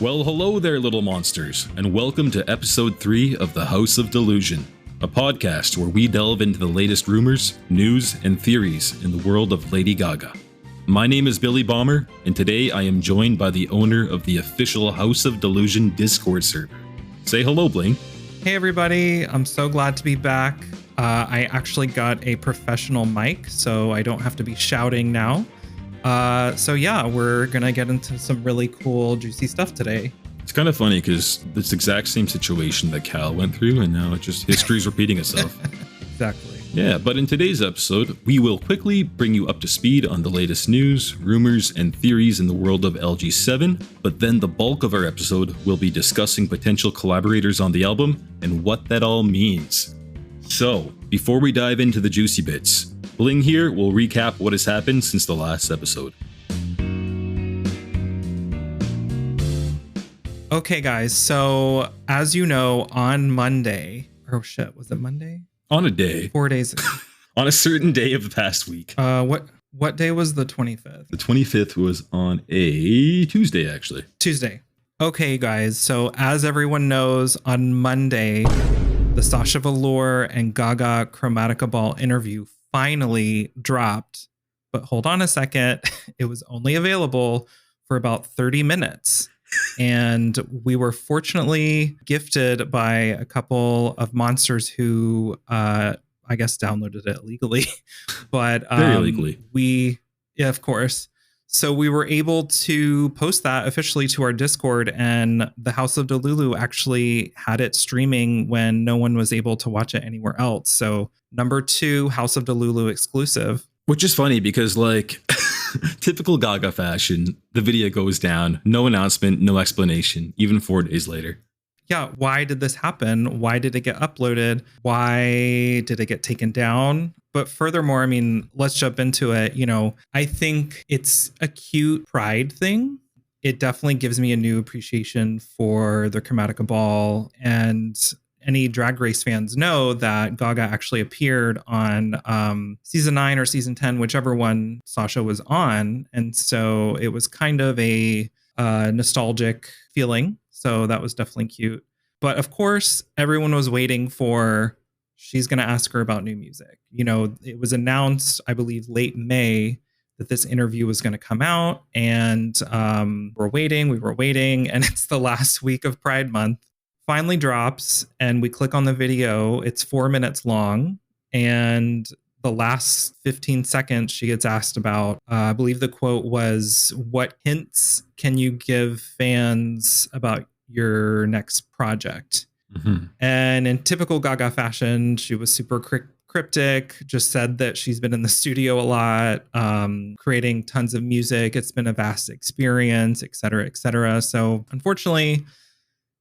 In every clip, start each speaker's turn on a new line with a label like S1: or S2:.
S1: Well, hello there, little monsters, and welcome to episode 3 of The House of Delusion, a podcast where we delve into the latest rumors, news, and theories in the world of Lady Gaga. My name is Billy Bomber, and today I am joined by the owner of the official House of Delusion Discord server. Say hello, Bling.
S2: Hey everybody, I'm so glad to be back. I actually got a professional mic, so I don't have to be shouting now. So yeah, we're gonna get into some really cool, juicy stuff today.
S1: It's kind of funny because it's the exact same situation that Cal went through, and now it's just history's repeating itself.
S2: Exactly.
S1: Yeah, but in today's episode, we will quickly bring you up to speed on the latest news, rumors, and theories in the world of LG7, but then the bulk of our episode will be discussing potential collaborators on the album and what that all means. So, before we dive into the juicy bits, Bling here will recap what has happened since the last episode.
S2: Okay guys, so as you know, on Monday, was it Monday?
S1: On a day.
S2: 4 days ago.
S1: On a certain day of the past week.
S2: What day was the 25th?
S1: The 25th was on a Tuesday, actually.
S2: Tuesday. Okay, guys. So as everyone knows, on Monday, the Sasha Velour and Gaga Chromatica Ball interview finally dropped. But hold on a second. It was only available for about 30 minutes. And we were fortunately gifted by a couple of monsters who, I guess, downloaded it illegally. But
S1: very illegally.
S2: Yeah, of course. So we were able to post that officially to our Discord, and the House of Delulu actually had it streaming when no one was able to watch it anywhere else. So number 2, House of Delulu exclusive.
S1: Which is funny because, like, typical Gaga fashion, the video goes down, no announcement, no explanation, even 4 days later.
S2: Yeah, why did this happen? Why did it get uploaded? Why did it get taken down? But furthermore, I mean, let's jump into it. You know, I think it's a cute pride thing. It definitely gives me a new appreciation for the Chromatica Ball, and any Drag Race fans know that Gaga actually appeared on season 9 or season 10, whichever one Sasha was on. And so it was kind of a nostalgic feeling. So that was definitely cute. But of course, everyone was waiting for, she's going to ask her about new music. You know, it was announced, I believe, late May that this interview was going to come out. And we were waiting. And it's the last week of Pride Month. Finally drops, and we click on the video. It's 4 minutes long, and the last 15 seconds she gets asked about, I believe the quote was, "What hints can you give fans about your next project?" Mm-hmm. And in typical Gaga fashion, she was super cryptic, just said that she's been in the studio a lot, creating tons of music. It's been a vast experience, et cetera, et cetera. So unfortunately,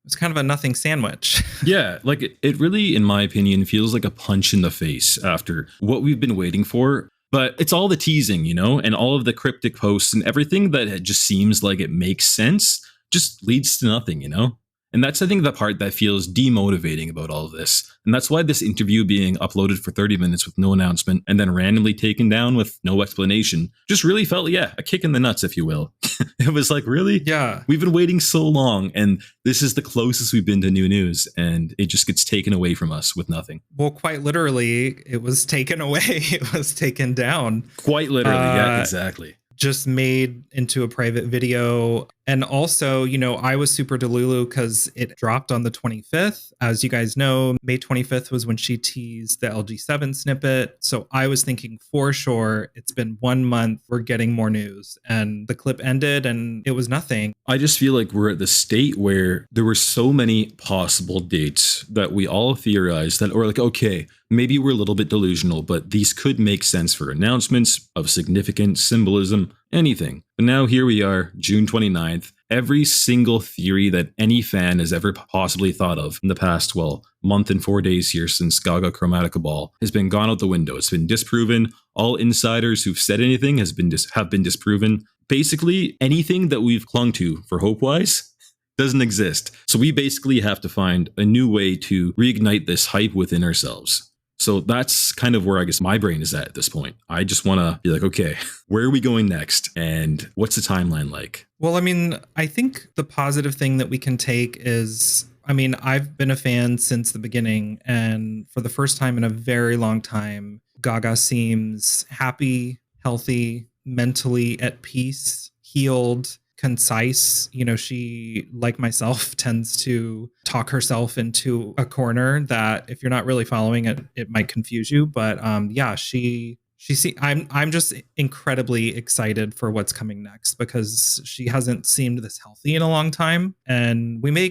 S2: it's kind of a nothing sandwich.
S1: Yeah, like it really, in my opinion, feels like a punch in the face after what we've been waiting for. But it's all the teasing, you know, and all of the cryptic posts and everything that just seems like it makes sense just leads to nothing, you know? And that's, I think, the part that feels demotivating about all of this. And that's why this interview being uploaded for 30 minutes with no announcement and then randomly taken down with no explanation just really felt, a kick in the nuts, if you will. It was like, really?
S2: Yeah.
S1: We've been waiting so long, and this is the closest we've been to new news, and it just gets taken away from us with nothing.
S2: Well, quite literally, it was taken away. It was taken down.
S1: Quite literally, yeah, exactly.
S2: Just made into a private video. And also, you know, I was super delulu because it dropped on the 25th. As you guys know, May 25th was when she teased the LG7 snippet. So I was thinking for sure it's been 1 month, we're getting more news. And the clip ended and it was nothing.
S1: I just feel like we're at the state where there were so many possible dates that we all theorized that, or like, okay, maybe we're a little bit delusional, but these could make sense for announcements of significant symbolism, anything. But now here we are, June 29th. Every single theory that any fan has ever possibly thought of in the past, month and 4 days here since Gaga Chromatica Ball has been gone out the window. It's been disproven. All insiders who've said anything have been disproven. Basically, anything that we've clung to for hope-wise doesn't exist. So we basically have to find a new way to reignite this hype within ourselves. So that's kind of where I guess my brain is at this point. I just want to be like, okay, where are we going next? And what's the timeline like?
S2: Well, I mean, I think the positive thing that we can take is, I mean, I've been a fan since the beginning. And for the first time in a very long time, Gaga seems happy, healthy, mentally at peace, healed, concise. You know, she, like myself, tends to talk herself into a corner that if you're not really following it, it might confuse you. But yeah, I'm just incredibly excited for what's coming next because she hasn't seemed this healthy in a long time. And we may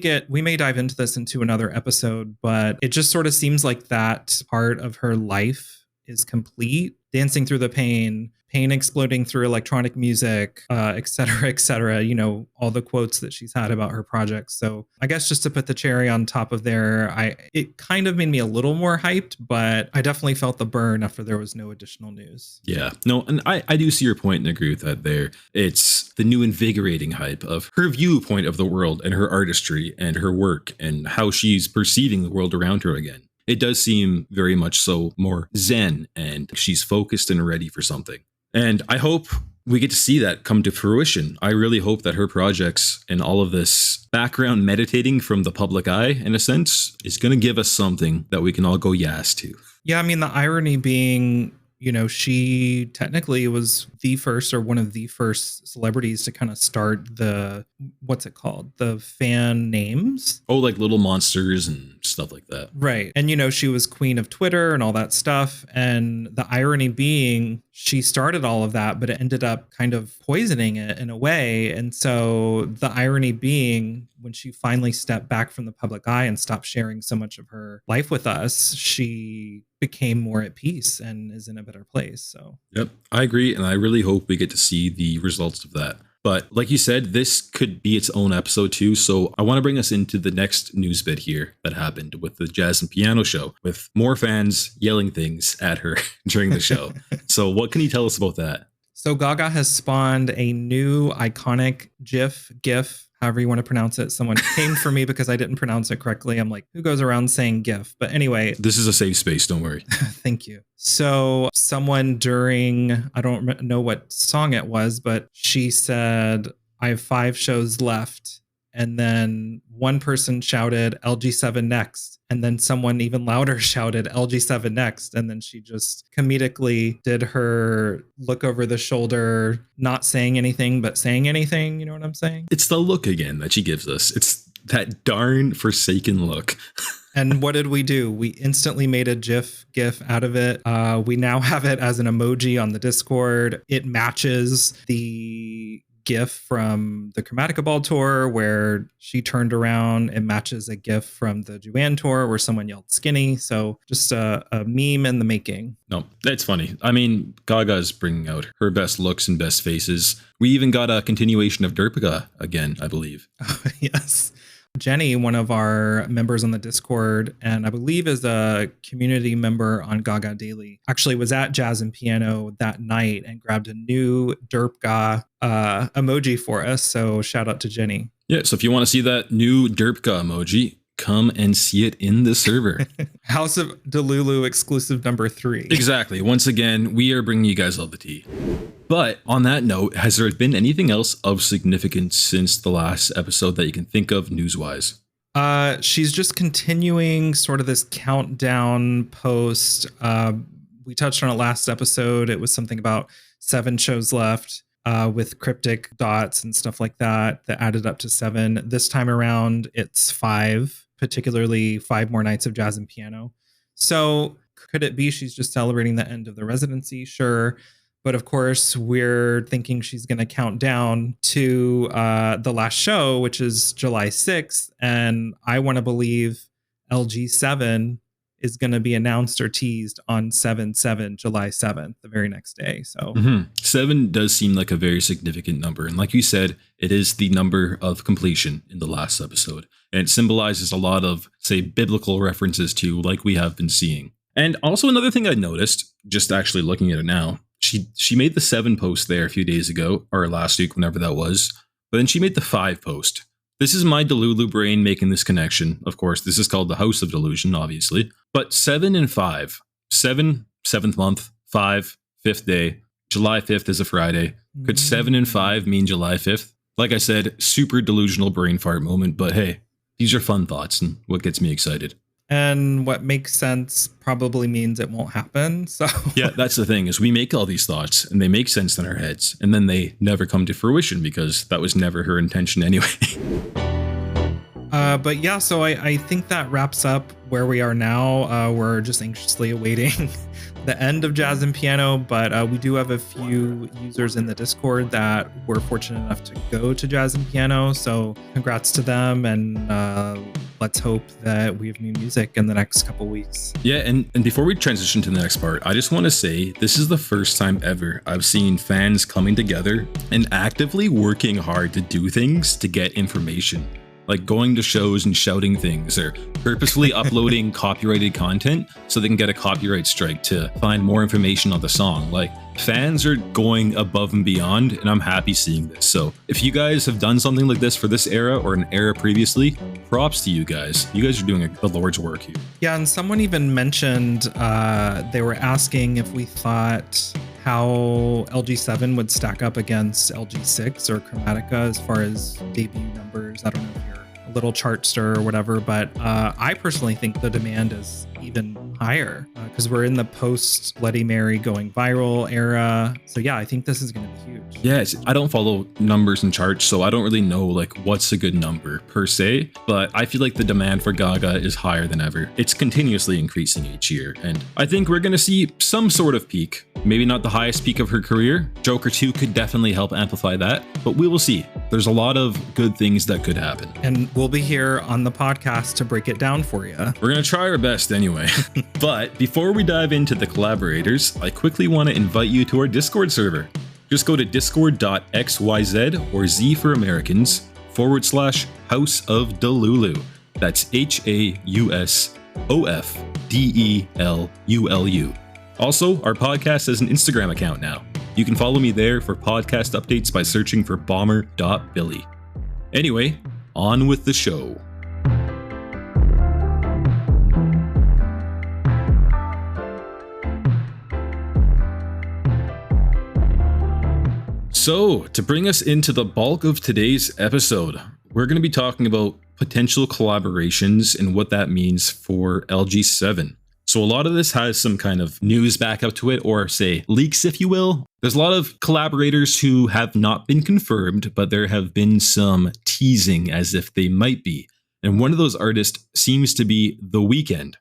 S2: dive into this into another episode, but it just sort of seems like that part of her life is complete. Dancing through the pain exploding through electronic music, et cetera, you know, all the quotes that she's had about her projects. So I guess just to put the cherry on top of there, it kind of made me a little more hyped, but I definitely felt the burn after there was no additional news.
S1: Yeah, no, and I do see your point and agree with that there. It's the new invigorating hype of her viewpoint of the world and her artistry and her work and how she's perceiving the world around her again. It does seem very much so more zen and she's focused and ready for something. And I hope we get to see that come to fruition. I really hope that her projects and all of this background meditating from the public eye, in a sense, is going to give us something that we can all go yes to.
S2: Yeah, I mean, the irony being, you know, she technically was the first or one of the first celebrities to kind of start the, what's it called? The fan names.
S1: Oh, like Little Monsters and stuff like that.
S2: Right. And, you know, she was queen of Twitter and all that stuff. And the irony being she started all of that, but it ended up kind of poisoning it in a way. And so the irony being when she finally stepped back from the public eye and stopped sharing so much of her life with us, she became more at peace and is in a better place. So,
S1: yep, I agree. And I really hope we get to see the results of that. But like you said, this could be its own episode too. So I want to bring us into the next news bit here that happened with the jazz and piano show with more fans yelling things at her during the show. So what can you tell us about that?
S2: So Gaga has spawned a new iconic GIF, however you want to pronounce it. Someone came for me because I didn't pronounce it correctly. I'm like, who goes around saying GIF? But anyway.
S1: This is a safe space. Don't worry.
S2: Thank you. So someone during, I don't know what song it was, but she said, I have 5 shows left. And then one person shouted LG7 next. And then someone even louder shouted LG7 next. And then she just comedically did her look over the shoulder, not saying anything, but saying anything. You know what I'm saying?
S1: It's the look again that she gives us. It's that darn forsaken look.
S2: And what did we do? We instantly made a GIF out of it. We now have it as an emoji on the Discord. It matches the GIF from the Chromatica Ball tour where she turned around. It matches a GIF from the Juan tour where someone yelled skinny. So just a meme in the making.
S1: No, that's funny. I mean, Gaga's bringing out her best looks and best faces. We even got a continuation of Derpika again, I believe.
S2: Yes. Jenny, one of our members on the Discord, and I believe is a community member on Gaga Daily, actually was at Jazz and Piano that night and grabbed a new Derpga emoji for us. So shout out to Jenny.
S1: Yeah, so if you want to see that new Derpga emoji, come and see it in the server.
S2: House of Delulu exclusive number 3.
S1: Exactly. Once again, we are bringing you guys all the tea. But on that note, has there been anything else of significance since the last episode that you can think of news-wise?
S2: She's just continuing sort of this countdown post. We touched on it last episode. It was something about 7 shows left with cryptic dots and stuff like that added up to 7. This time around, it's 5, particularly 5 more nights of Jazz and Piano. So could it be she's just celebrating the end of the residency? Sure. But of course, we're thinking she's going to count down to the last show, which is July 6th. And I want to believe LG7 is going to be announced or teased on July 7th, the very next day. So
S1: 7 does seem like a very significant number. And like you said, it is the number of completion in the last episode. And it symbolizes a lot of, say, biblical references to like we have been seeing. And also another thing I noticed, just actually looking at it now, she made the 7 post there a few days ago, or last week, whenever that was. But then she made the 5 post. This is my Delulu brain making this connection. Of course, this is called the House of Delusion, obviously. But 7 and 5, 7, 7th month, 5, 5th day. July 5th is a Friday. Could 7 and 5 mean July 5th? Like I said, super delusional brain fart moment, but hey, these are fun thoughts and what gets me excited.
S2: And what makes sense probably means it won't happen. So
S1: yeah, that's the thing, is we make all these thoughts and they make sense in our heads and then they never come to fruition because that was never her intention anyway.
S2: But yeah, so I think that wraps up where we are now. We're just anxiously awaiting the end of Jazz and Piano, but we do have a few users in the Discord that were fortunate enough to go to Jazz and Piano. So congrats to them, and let's hope that we have new music in the next couple weeks.
S1: Yeah, and before we transition to the next part, I just want to say this is the first time ever I've seen fans coming together and actively working hard to do things to get information. Like going to shows and shouting things, or purposefully uploading copyrighted content so they can get a copyright strike to find more information on the song. Like, fans are going above and beyond, and I'm happy seeing this. So if you guys have done something like this for this era or an era previously, props to you guys. You guys are doing the Lord's work here.
S2: Yeah, and someone even mentioned they were asking if we thought how LG7 would stack up against LG6 or Chromatica as far as debut numbers. I don't know if you're a little chartster or whatever, but I personally think the demand is even higher because we're in the post Bloody Mary going viral era. So yeah, I think this is going to be huge.
S1: Yeah, I don't follow numbers and charts, so I don't really know like what's a good number per se, but I feel like the demand for Gaga is higher than ever. It's continuously increasing each year, and I think we're going to see some sort of peak. Maybe not the highest peak of her career. Joker 2 could definitely help amplify that, but we will see. There's a lot of good things that could happen.
S2: And we'll be here on the podcast to break it down for you.
S1: We're going to try our best anyway. But before we dive into the collaborators, I quickly want to invite you to our Discord server. Just go to discord.xyz or Z for Americans /House of Delulu. That's HAUSOFDELULU. Also, our podcast has an Instagram account now. You can follow me there for podcast updates by searching for bomber.billy. Anyway, on with the show. So, to bring us into the bulk of today's episode, we're going to be talking about potential collaborations and what that means for LG7. So a lot of this has some kind of news back up to it, or say leaks, if you will. There's a lot of collaborators who have not been confirmed, but there have been some teasing as if they might be. And one of those artists seems to be The Weeknd.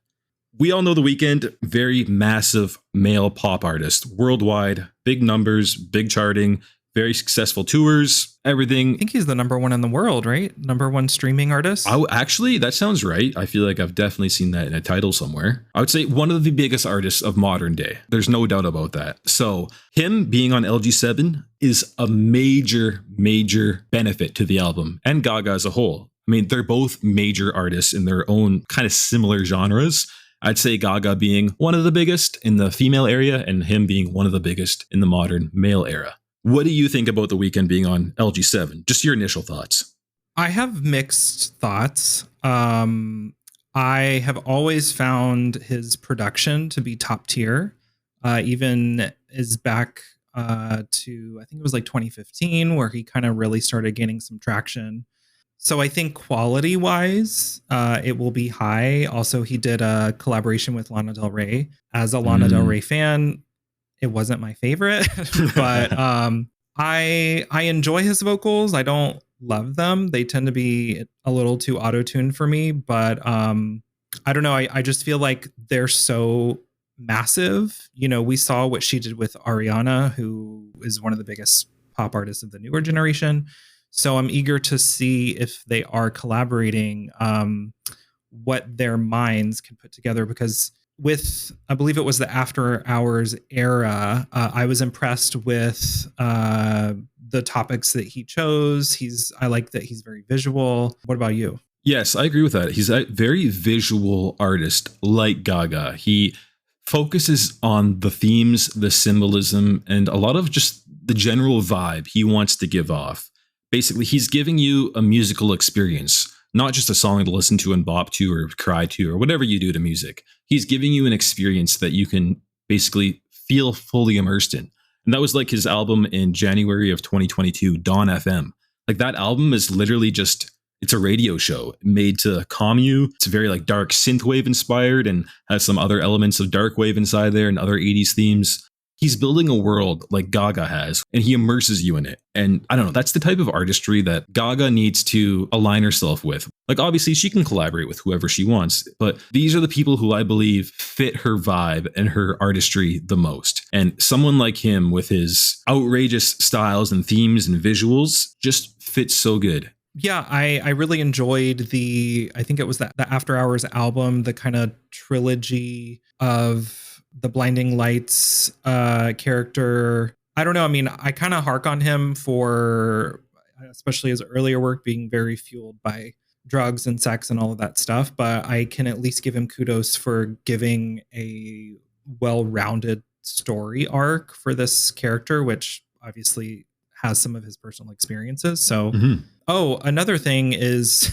S1: We all know The Weeknd, very massive male pop artist, worldwide, big numbers, big charting, very successful tours, everything.
S2: I think he's the number one in the world, right? Number one streaming artist.
S1: Oh, actually, that sounds right. I feel like I've definitely seen that in a title somewhere. I would say one of the biggest artists of modern day. There's no doubt about that. So him being on LG7 is a major, major benefit to the album and Gaga as a whole. I mean, they're both major artists in their own kind of similar genres. I'd say Gaga being one of the biggest in the female area and him being one of the biggest in the modern male era. What do you think about The Weeknd being on LG7? Just your initial thoughts.
S2: I have mixed thoughts. I have always found his production to be top tier, even as back to, I think it was like 2015, where he kind of really started gaining some traction. So I think quality wise, it will be high. Also, he did a collaboration with Lana Del Rey. As a Lana Del Rey fan, it wasn't my favorite, but I enjoy his vocals. I don't love them. They tend to be a little too auto-tuned for me, but I don't know. I just feel like they're so massive. You know, we saw what she did with Ariana, who is one of the biggest pop artists of the newer generation. So I'm eager to see if they are collaborating, what their minds can put together, because with, I believe it was the After Hours era, I was impressed with the topics that he chose. I like that he's very visual. What about you?
S1: Yes, I agree with that. He's a very visual artist like Gaga. He focuses on the themes, the symbolism, and a lot of just the general vibe he wants to give off. Basically, he's giving you a musical experience. not just a song to listen to and bop to or cry to or whatever you do to music. He's giving you an experience that you can basically feel fully immersed in. And that was like his album in January of 2022, Dawn FM. Like that album is literally just, it's a radio show made to calm you. It's very like dark synthwave inspired and has some other elements of dark wave inside there and other 80s themes. He's building a world like Gaga has, and he immerses you in it. And I don't know, that's the type of artistry that Gaga needs to align herself with. Like, obviously, she can collaborate with whoever she wants, but these are the people who I believe fit her vibe and her artistry the most. And someone like him with his outrageous styles and themes and visuals just fits so good.
S2: Yeah, I really enjoyed I think it was the After Hours album, the kind of trilogy of the Blinding Lights character. I don't know. I mean, I kind of hark on him for, especially his earlier work, being very fueled by drugs and sex and all of that stuff. But I can at least give him kudos for giving a well-rounded story arc for this character, which obviously has some of his personal experiences. So, Oh, another thing is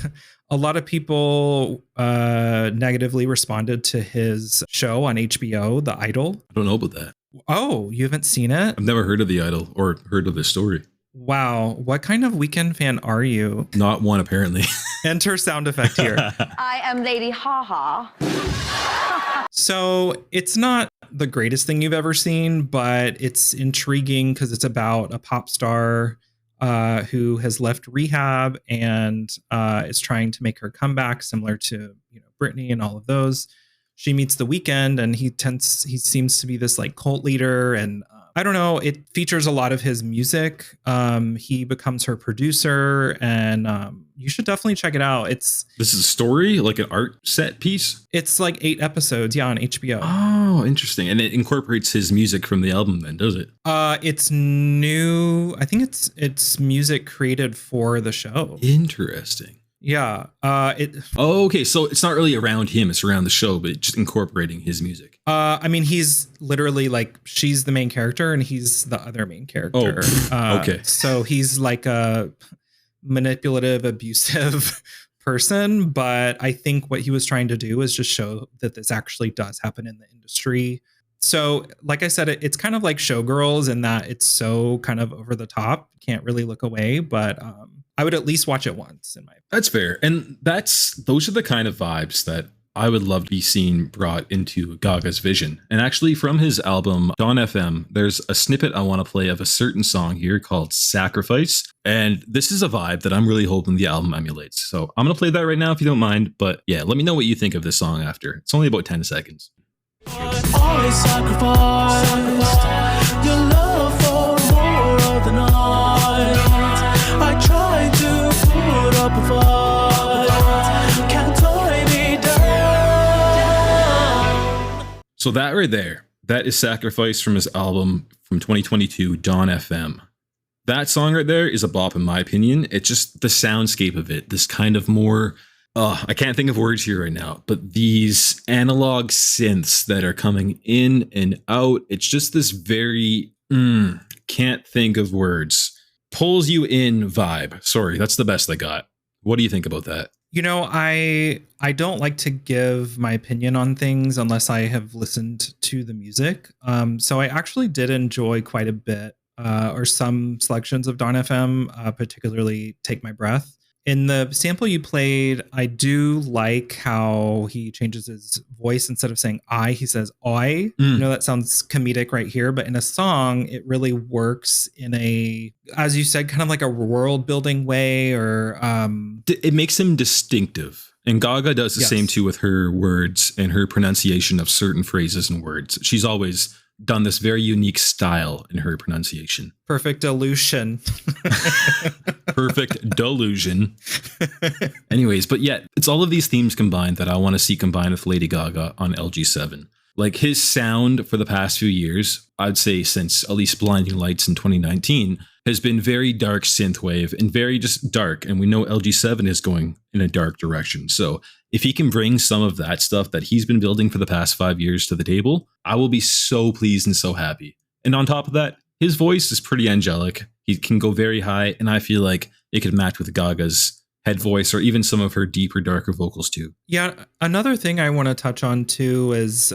S2: a lot of people negatively responded to his show on HBO, The Idol.
S1: I don't know about that.
S2: Oh, you haven't seen it?
S1: I've never heard of The Idol or heard of this story.
S2: Wow. What kind of Weeknd fan are you?
S1: Not one, apparently.
S2: Enter sound effect here.
S3: I am Lady Haha.
S2: So it's not the greatest thing you've ever seen, but it's intriguing because it's about a pop star who has left rehab and is trying to make her comeback, similar to Britney and all of those. She meets The Weeknd, and he seems to be this like cult leader, and I don't know. It features a lot of his music. He becomes her producer, and you should definitely check it out. This
S1: is a story, like an art set piece.
S2: It's like 8 episodes, on HBO.
S1: Oh, interesting. And it incorporates his music from the album, then, does it?
S2: It's new. I think it's music created for the show.
S1: Interesting.
S2: Yeah.
S1: Okay. So it's not really around him. It's around the show, but just incorporating his music.
S2: I mean, he's literally like, she's the main character and he's the other main character.
S1: Oh, okay.
S2: So he's like a manipulative, abusive person. But I think what he was trying to do is just show that this actually does happen in the industry. So like I said, it's kind of like Showgirls in that it's so kind of over the top. Can't really look away, but I would at least watch it once in my opinion.
S1: That's fair. And those are the kind of vibes that I would love to be seen brought into Gaga's vision. And actually from his album Dawn FM, there's a snippet I want to play of a certain song here called Sacrifice. And this is a vibe that I'm really hoping the album emulates. So I'm going to play that right now if you don't mind. But yeah, let me know what you think of this song after. It's only about 10 seconds.
S4: Always sacrificed your love for more of the night. I try to put up a fight, can't tie me down.
S1: So that right there, that is Sacrifice from his album from 2022, Dawn FM. That song right there is a bop in my opinion. It's just the soundscape of it, this kind of more, I can't think of words here right now, but these analog synths that are coming in and out. It's just this very, can't think of words, pulls you in vibe. Sorry, that's the best I got. What do you think about that?
S2: I don't like to give my opinion on things unless I have listened to the music. So I actually did enjoy quite a bit, or some selections of Dawn FM, particularly Take My Breath. In the sample you played, I do like how he changes his voice. Instead of saying I, he says oi. That sounds comedic right here, but in a song, it really works in a, as you said, kind of like a world building way, or
S1: it makes him distinctive. And Gaga does the same too with her words and her pronunciation of certain phrases and words. She's always done this very unique style in her pronunciation.
S2: Perfect illusion.
S1: Perfect delusion. Anyways, but yeah, it's all of these themes combined that I want to see combined with Lady Gaga on LG7. Like his sound for the past few years, I'd say since at least Blinding Lights in 2019, has been very dark synthwave and very just dark. And we know LG7 is going in a dark direction. So if he can bring some of that stuff that he's been building for the past 5 years to the table, I will be so pleased and so happy. And on top of that, his voice is pretty angelic. He can go very high, and I feel like it could match with Gaga's head voice or even some of her deeper, darker vocals too.
S2: Yeah, another thing I want to touch on too is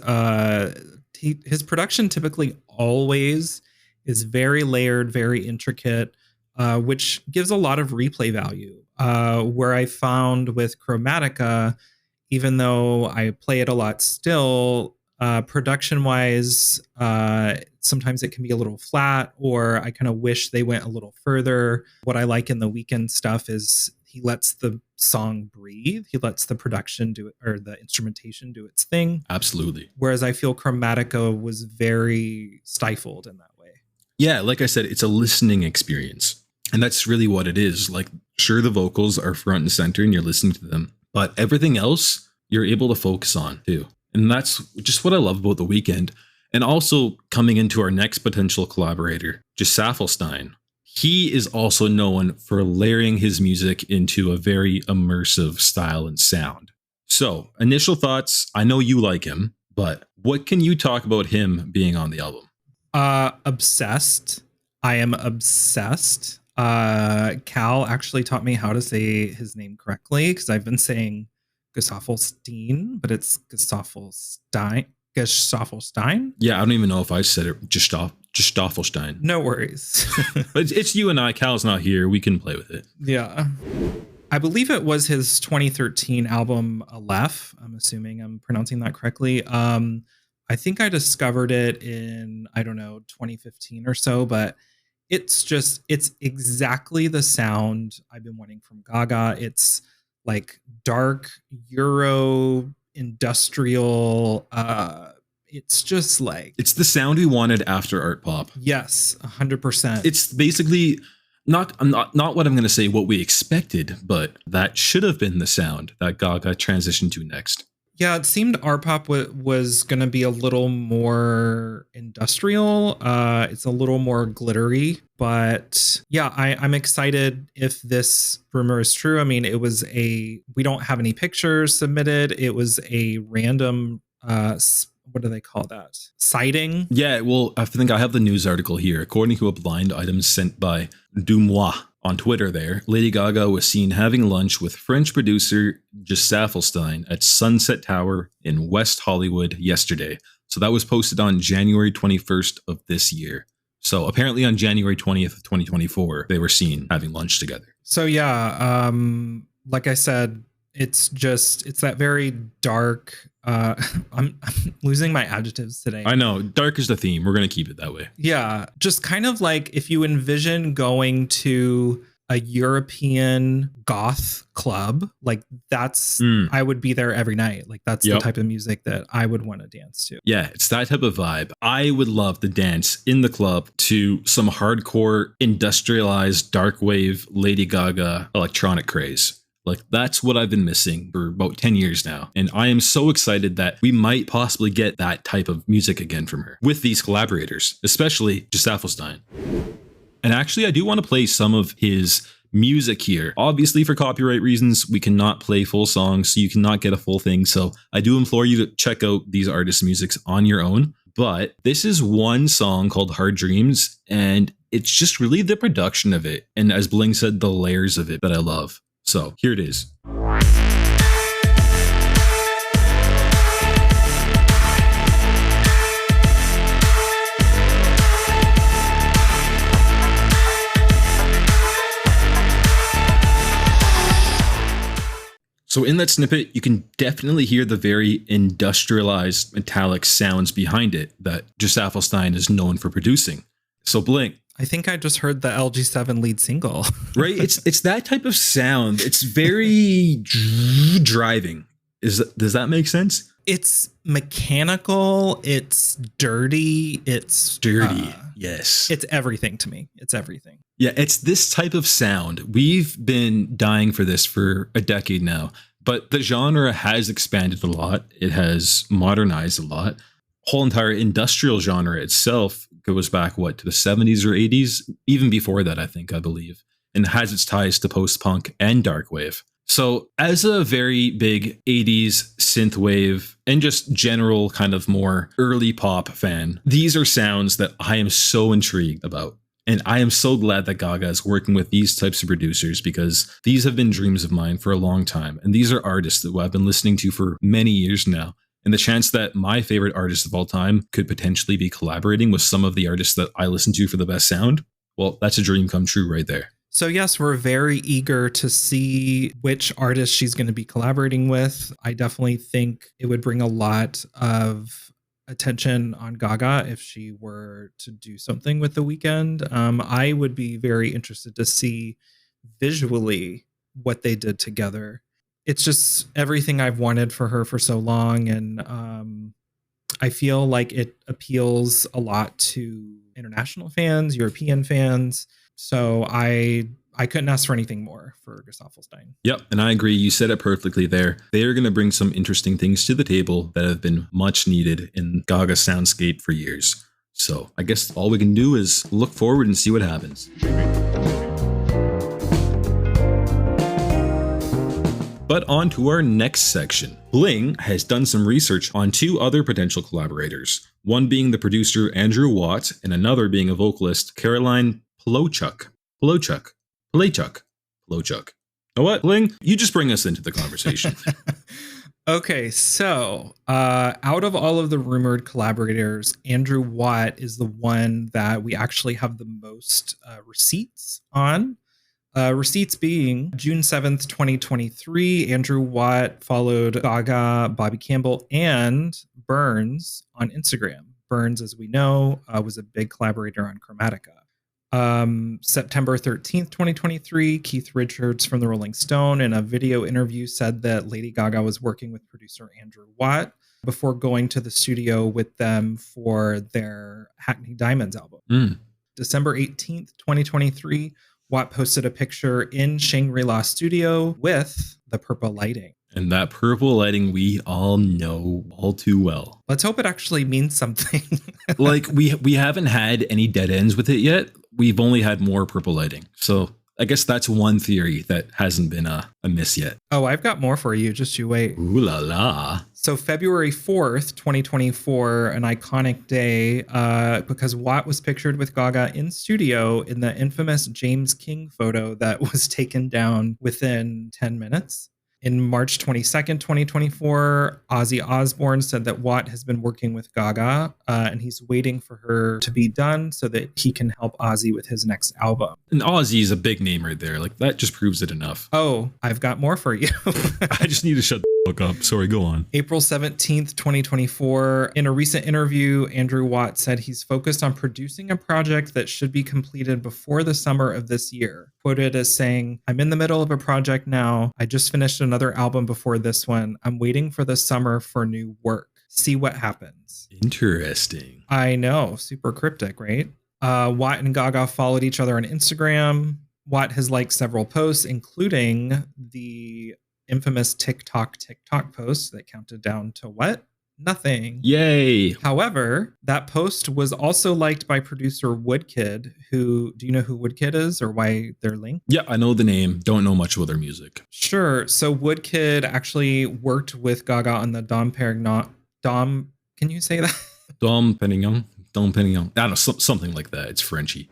S2: his production typically always is very layered, very intricate, which gives a lot of replay value. Where I found with Chromatica, even though I play it a lot still, production wise, sometimes it can be a little flat, or I kind of wish they went a little further. What I like in the Weeknd stuff is he lets the song breathe. He lets the production do it, or the instrumentation do its thing.
S1: Absolutely.
S2: Whereas I feel Chromatica was very stifled in that way.
S1: Yeah, like I said, it's a listening experience. And that's really what it is. Like, sure, the vocals are front and center and you're listening to them, but everything else you're able to focus on too. And that's just what I love about The Weeknd. And also coming into our next potential collaborator, Gesaffelstein. He is also known for layering his music into a very immersive style and sound. So, initial thoughts, I know you like him, but what can you talk about him being on the album?
S2: Obsessed. I am obsessed. Cal actually taught me how to say his name correctly because I've been saying Gesaffelstein, but it's Gesaffelstein. Gesaffelstein?
S1: Yeah, I don't even know if I said it. Gesaffelstein.
S2: No worries.
S1: But it's you and I. Cal's not here. We can play with it.
S2: Yeah. I believe it was his 2013 album Aleph. I'm assuming I'm pronouncing that correctly. I think I discovered it in, 2015 or so, but it's exactly the sound I've been wanting from Gaga. It's like dark Euro industrial. It's just like,
S1: it's the sound we wanted after art pop.
S2: Yes, 100%.
S1: It's basically not what I'm going to say what we expected, but that should have been the sound that Gaga transitioned to next.
S2: Yeah, it seemed art pop was going to be a little more industrial. It's a little more glittery, but yeah, I'm excited if this rumor is true. I mean, we don't have any pictures submitted. It was a random, what do they call that? Sighting?
S1: Yeah, well, I think I have the news article here. According to a blind item sent by Dumois on Twitter there, Lady Gaga was seen having lunch with French producer Gesaffelstein at Sunset Tower in West Hollywood yesterday. So that was posted on January 21st of this year. So apparently on January 20th of 2024, they were seen having lunch together.
S2: So yeah, like I said, it's that very dark. I'm losing my adjectives today.
S1: I know, dark is the theme. We're going to keep it that way.
S2: Yeah, just kind of like if you envision going to a European goth club, like that's, I would be there every night. Like that's the type of music that I would want to dance to.
S1: Yeah, it's that type of vibe. I would love to dance in the club to some hardcore, industrialized, dark wave Lady Gaga electronic craze. Like, that's what I've been missing for about 10 years now. And I am so excited that we might possibly get that type of music again from her with these collaborators, especially Gesaffelstein. And actually, I do want to play some of his music here. Obviously, for copyright reasons, we cannot play full songs, so you cannot get a full thing. So I do implore you to check out these artists' musics on your own. But this is one song called Hard Dreams, and it's just really the production of it. And as Bling said, the layers of it that I love. So here it is. So in that snippet, you can definitely hear the very industrialized metallic sounds behind it that Gesaffelstein is known for producing. So Bling,
S2: I think I just heard the LG7 lead single.
S1: Right? It's that type of sound. It's very driving. Does that make sense?
S2: It's mechanical. It's dirty. It's dirty.
S1: Yes.
S2: It's everything to me. It's everything.
S1: Yeah, it's this type of sound. We've been dying for this for a decade now, but the genre has expanded a lot. It has modernized a lot. Whole entire industrial genre itself goes back, to the 70s or 80s? Even before that, I believe, and has its ties to post-punk and darkwave. So as a very big 80s synthwave and just general kind of more early pop fan, these are sounds that I am so intrigued about. And I am so glad that Gaga is working with these types of producers because these have been dreams of mine for a long time. And these are artists that I've been listening to for many years now. And the chance that my favorite artist of all time could potentially be collaborating with some of the artists that I listen to for the best sound, well, that's a dream come true right there.
S2: So yes, we're very eager to see which artist she's going to be collaborating with. I definitely think it would bring a lot of attention on Gaga if she were to do something with The Weeknd. I would be very interested to see visually what they did together. It's just everything I've wanted for her for so long, and I feel like it appeals a lot to international fans, European fans. So I couldn't ask for anything more for Gesaffelstein.
S1: Yep, and I agree. You said it perfectly there. They are going to bring some interesting things to the table that have been much needed in Gaga's soundscape for years. So I guess all we can do is look forward and see what happens. But on to our next section. Bling has done some research on two other potential collaborators, one being the producer Andrew Watt and another being a vocalist Caroline Polachek. Know what, Bling? You just bring us into the conversation.
S2: Okay, so out of all of the rumored collaborators, Andrew Watt is the one that we actually have the most receipts on. Receipts being June 7th, 2023, Andrew Watt followed Gaga, Bobby Campbell, and Burns on Instagram. Burns, as we know, was a big collaborator on Chromatica. September 13th, 2023, Keith Richards from the Rolling Stone in a video interview said that Lady Gaga was working with producer Andrew Watt before going to the studio with them for their Hackney Diamonds album. December 18th, 2023, Watt posted a picture in Shangri-La studio with the purple lighting.
S1: And that purple lighting we all know all too well.
S2: Let's hope it actually means something.
S1: Like we haven't had any dead ends with it yet. We've only had more purple lighting. So I guess that's one theory that hasn't been a miss yet.
S2: Oh, I've got more for you. Just you wait.
S1: Ooh la la.
S2: So February 4th, 2024, an iconic day because Watt was pictured with Gaga in studio in the infamous James King photo that was taken down within 10 minutes. In March 22nd, 2024, Ozzy Osbourne said that Watt has been working with Gaga and he's waiting for her to be done so that he can help Ozzy with his next album.
S1: And Ozzy is a big name right there. Like that just proves it enough.
S2: Oh, I've got more for you.
S1: I just need to shut the fuck up. Sorry, go on.
S2: April 17th, 2024. In a recent interview, Andrew Watt said he's focused on producing a project that should be completed before the summer of this year. Quoted as saying, "I'm in the middle of a project now. I just finished another album before this one. I'm waiting for the summer for new work. See what happens."
S1: Interesting.
S2: I know. Super cryptic, right? Watt and Gaga followed each other on Instagram. Watt has liked several posts, including the infamous TikTok post that counted down to what? Nothing.
S1: Yay.
S2: However, that post was also liked by producer Woodkid, who, do you know who Woodkid is or why they're linked?
S1: Yeah, I know the name. Don't know much about their music.
S2: Sure. So Woodkid actually worked with Gaga on the Dom, can you say that?
S1: Dom Perignon. I don't know, something like that. It's Frenchy.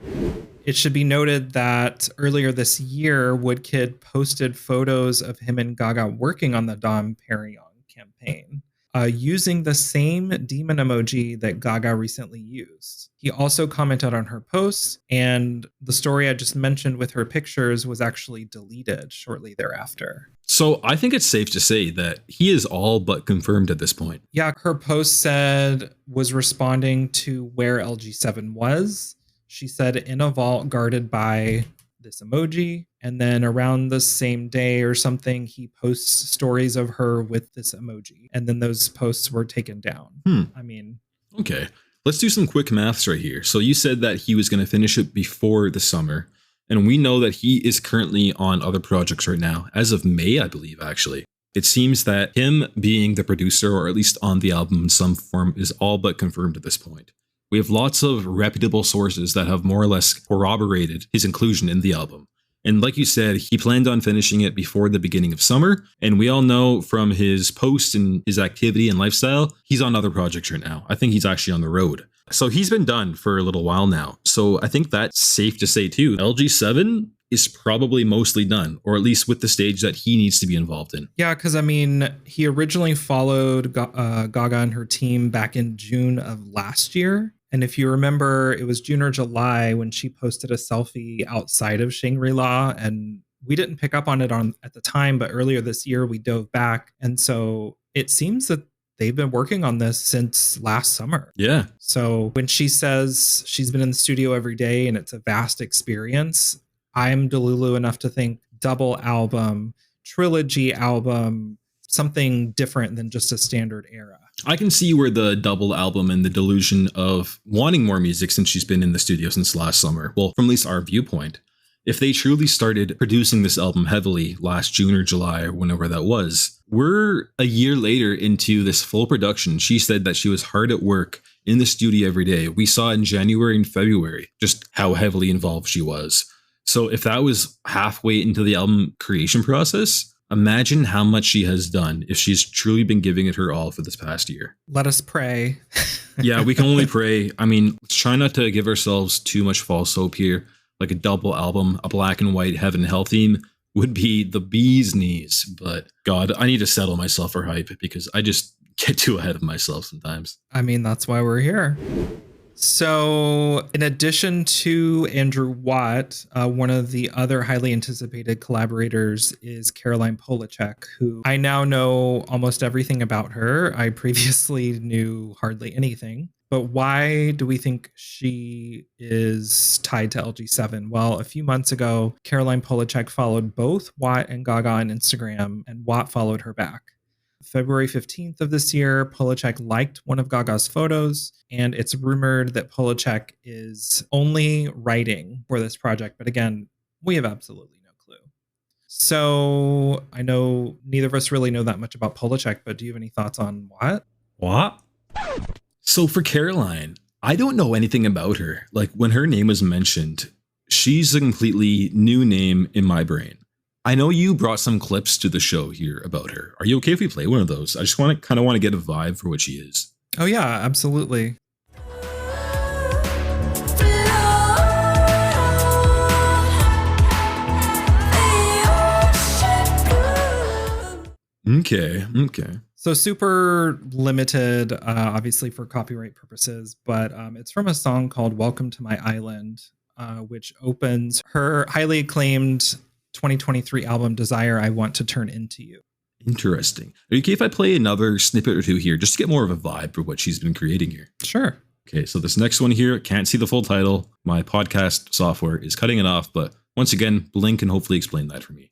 S2: It should be noted that earlier this year, Woodkid posted photos of him and Gaga working on the Dom Perignon campaign. Using the same demon emoji that Gaga recently used. He also commented on her posts, and the story I just mentioned with her pictures was actually deleted shortly thereafter.
S1: So I think it's safe to say that he is all but confirmed at this point.
S2: Yeah, her post was responding to where LG7 was. She said in a vault guarded by this emoji, and then around the same day or something he posts stories of her with this emoji, and then those posts were taken down. I mean,
S1: okay, let's do some quick maths right here. So you said that he was going to finish it before the summer, and we know that he is currently on other projects right now as of May, I believe. Actually, it seems that him being the producer, or at least on the album in some form, is all but confirmed at this point. We have lots of reputable sources that have more or less corroborated his inclusion in the album. And like you said, he planned on finishing it before the beginning of summer. And we all know from his posts and his activity and lifestyle, he's on other projects right now. I think he's actually on the road. So he's been done for a little while now. So I think that's safe to say too. LG7 is probably mostly done, or at least with the stage that he needs to be involved in.
S2: Yeah, because I mean, he originally followed Gaga and her team back in June of last year. And if you remember, it was June or July when she posted a selfie outside of Shangri-La, and we didn't pick up on it at the time, but earlier this year we dove back. And so it seems that they've been working on this since last summer.
S1: Yeah.
S2: So when she says she's been in the studio every day and it's a vast experience, I'm Delulu enough to think double album, trilogy album, something different than just a standard era.
S1: I can see where the double album and the delusion of wanting more music since she's been in the studio since last summer. Well, from at least our viewpoint. If they truly started producing this album heavily last June or July or whenever that was, we're a year later into this full production. She said that she was hard at work in the studio every day. We saw in January and February just how heavily involved she was. So if that was halfway into the album creation process, imagine how much she has done if she's truly been giving it her all for this past year.
S2: Let us pray.
S1: Yeah, we can only pray. I mean, let's try not to give ourselves too much false hope here. Like a double album, a black and white heaven and hell theme would be the bee's knees. But God, I need to settle myself for hype because I just get too ahead of myself sometimes.
S2: I mean, that's why we're here. So in addition to Andrew Watt, one of the other highly anticipated collaborators is Caroline Polachek, who I now know almost everything about her. I previously knew hardly anything. But why do we think she is tied to LG7? Well, a few months ago, Caroline Polachek followed both Watt and Gaga on Instagram, and Watt followed her back. February 15th of this year, Polachek liked one of Gaga's photos, and it's rumored that Polachek is only writing for this project. But again, we have absolutely no clue. So I know neither of us really know that much about Polachek, but do you have any thoughts on Watt?
S1: What? So for Caroline, I don't know anything about her. Like when her name was mentioned, she's a completely new name in my brain. I know you brought some clips to the show here about her. Are you okay if we play one of those? I just want to get a vibe for what she is.
S2: Oh yeah, absolutely.
S1: Okay.
S2: So super limited, obviously for copyright purposes, but it's from a song called Welcome to My Island, which opens her highly acclaimed 2023 album, Desire I Want to Turn Into You.
S1: Interesting. Are you okay if I play another snippet or two here just to get more of a vibe for what she's been creating here?
S2: Sure.
S1: Okay, so this next one here, can't see the full title. My podcast software is cutting it off, but once again, Blink can hopefully explain that for me.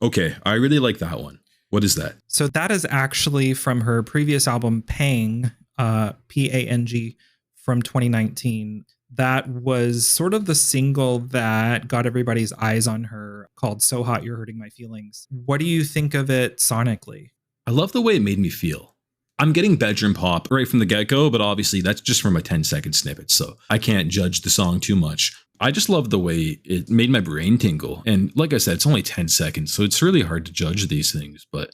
S1: Okay, I really like that one. What is that?
S2: So that is actually from her previous album, Pang, P-A-N-G, from 2019. That was sort of the single that got everybody's eyes on her, called So Hot You're Hurting My Feelings. What do you think of it sonically?
S1: I love the way it made me feel. I'm getting bedroom pop right from the get-go, but obviously that's just from a 10-second snippet, so I can't judge the song too much. I just love the way it made my brain tingle. And like I said, it's only 10 seconds, so it's really hard to judge these things. But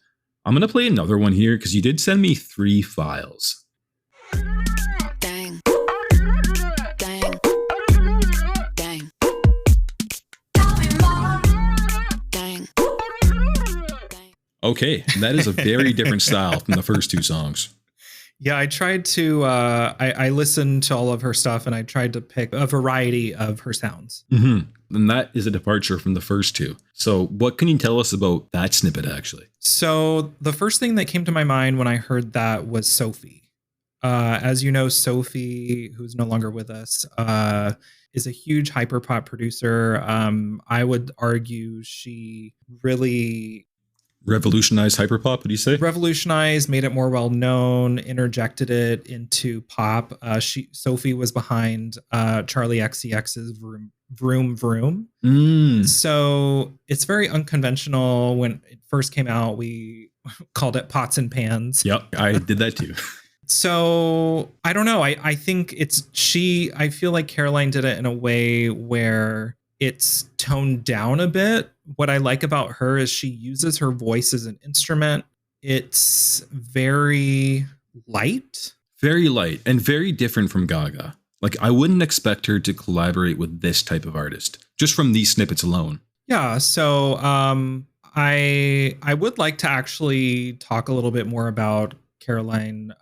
S1: I'm going to play another one here because you did send me 3 files.
S5: Dang. Dang. Dang. Dang.
S1: Okay, that is a very different style from the first 2 songs.
S2: Yeah, I tried to, I listened to all of her stuff and I tried to pick a variety of her sounds.
S1: Mm-hmm. And that is a departure from the first 2. So what can you tell us about that snippet, actually?
S2: So the first thing that came to my mind when I heard that was Sophie. As you know, Sophie, who's no longer with us, is a huge hyperpop producer. I would argue she really
S1: Revolutionized hyperpop, what do you say?
S2: revolutionized, made it more well known, interjected it into pop. Sophie was behind Charlie XCX's Vroom Vroom. So it's very unconventional. When it first came out, we called it Pots and Pans.
S1: Yep, I did that too.
S2: So I don't know. I think I feel like Caroline did it in a way where it's toned down a bit. What I like about her is she uses her voice as an instrument. It's very light.
S1: Very light and very different from Gaga. Like, I wouldn't expect her to collaborate with this type of artist, just from these snippets alone.
S2: Yeah, so I would like to actually talk a little bit more about Caroline